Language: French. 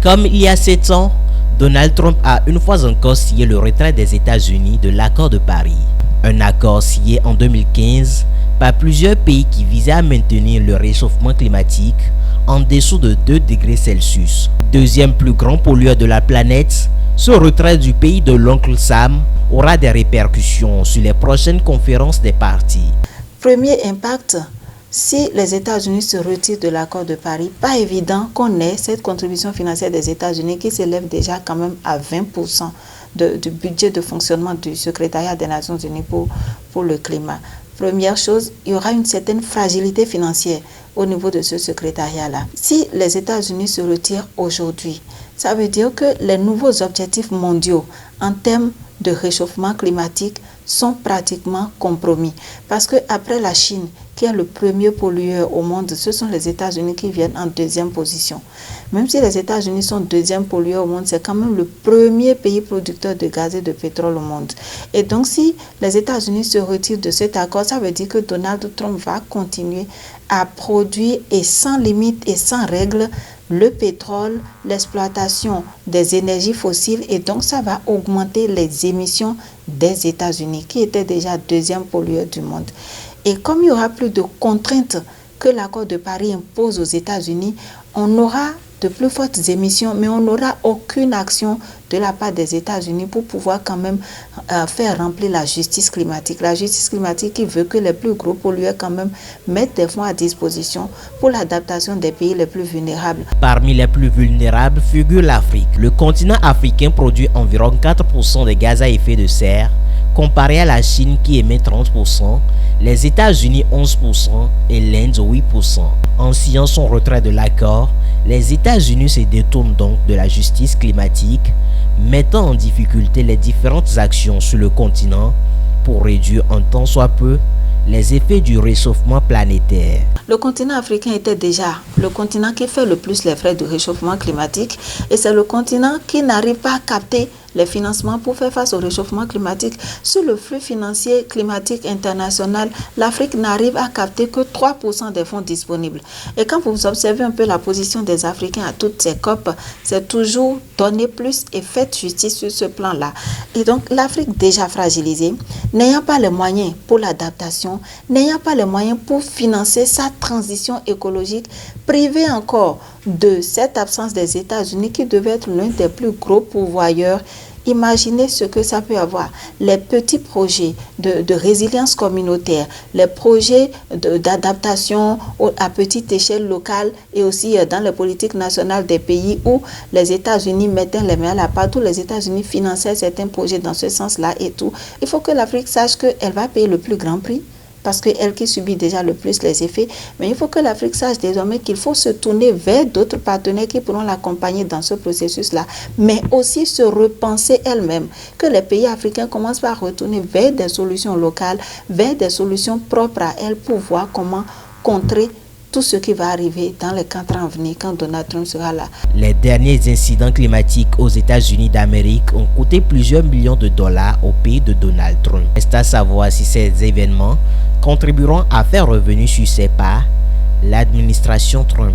Comme il y a 7 ans, Donald Trump a une fois encore signé le retrait des États-Unis de l'accord de Paris. Un accord signé en 2015 par plusieurs pays qui visait à maintenir le réchauffement climatique en dessous de 2 degrés Celsius. Deuxième plus grand pollueur de la planète, ce retrait du pays de l'oncle Sam aura des répercussions sur les prochaines conférences des partis. Premier impact, si les États-Unis se retirent de l'accord de Paris, pas évident qu'on ait cette contribution financière des États-Unis qui s'élève déjà quand même à 20% du budget de fonctionnement du secrétariat des Nations Unies pour le climat. Première chose, il y aura une certaine fragilité financière au niveau de ce secrétariat-là. Si les États-Unis se retirent aujourd'hui, ça veut dire que les nouveaux objectifs mondiaux en termes de réchauffement climatique sont pratiquement compromis. Parce qu'après la Chine, qui est le premier pollueur au monde, ce sont les États-Unis qui viennent en deuxième position. Même si les États-Unis sont deuxième pollueur au monde, c'est quand même le premier pays producteur de gaz et de pétrole au monde. Et donc, si les États-Unis se retirent de cet accord, ça veut dire que Donald Trump va continuer à produire et sans limite et sans règle le pétrole, l'exploitation des énergies fossiles, et donc ça va augmenter les émissions des États-Unis qui étaient déjà deuxième pollueur du monde. Et comme il n'y aura plus de contraintes que l'accord de Paris impose aux États-Unis, on aura de plus fortes émissions, mais on n'aura aucune action de la part des États-Unis pour pouvoir quand même faire remplir la justice climatique. La justice climatique qui veut que les plus gros pollueurs quand même mettent des fonds à disposition pour l'adaptation des pays les plus vulnérables. Parmi les plus vulnérables figure l'Afrique. Le continent africain produit environ 4% des gaz à effet de serre, comparé à la Chine qui émet 30%, les États-Unis 11% et l'Inde 8%. En signant son retrait de l'accord, les États-Unis se détournent donc de la justice climatique, mettant en difficulté les différentes actions sur le continent pour réduire un tant soit peu les effets du réchauffement planétaire. Le continent africain était déjà le continent qui fait le plus les frais du réchauffement climatique, et c'est le continent qui n'arrive pas à capter les financements pour faire face au réchauffement climatique. Sur le flux financier climatique international, l'Afrique n'arrive à capter que 3% des fonds disponibles. Et quand vous observez un peu la position des Africains à toutes ces COP, c'est toujours donner plus et faites justice sur ce plan-là. Et donc l'Afrique déjà fragilisée, n'ayant pas les moyens pour l'adaptation, n'ayant pas les moyens pour financer sa transition écologique, privée encore de cette absence des États-Unis qui devait être l'un des plus gros pourvoyeurs. Imaginez ce que ça peut avoir. Les petits projets de résilience communautaire, les projets d'adaptation à petite échelle locale et aussi dans les politiques nationales des pays où les États-Unis mettaient les mains à la pâte, où les États-Unis finançaient certains projets dans ce sens-là et tout. Il faut que l'Afrique sache qu'elle va payer le plus grand prix, parce qu'elle qui subit déjà le plus les effets. Mais il faut que l'Afrique sache désormais qu'il faut se tourner vers d'autres partenaires qui pourront l'accompagner dans ce processus-là, mais aussi se repenser elle-même, que les pays africains commencent par retourner vers des solutions locales, vers des solutions propres à elles pour voir comment contrer tout ce qui va arriver dans les 4 ans à venir quand Donald Trump sera là. Les derniers incidents climatiques aux États-Unis d'Amérique ont coûté plusieurs millions de dollars au pays de Donald Trump. Reste à savoir si ces événements contribueront à faire revenir sur ses pas l'administration Trump.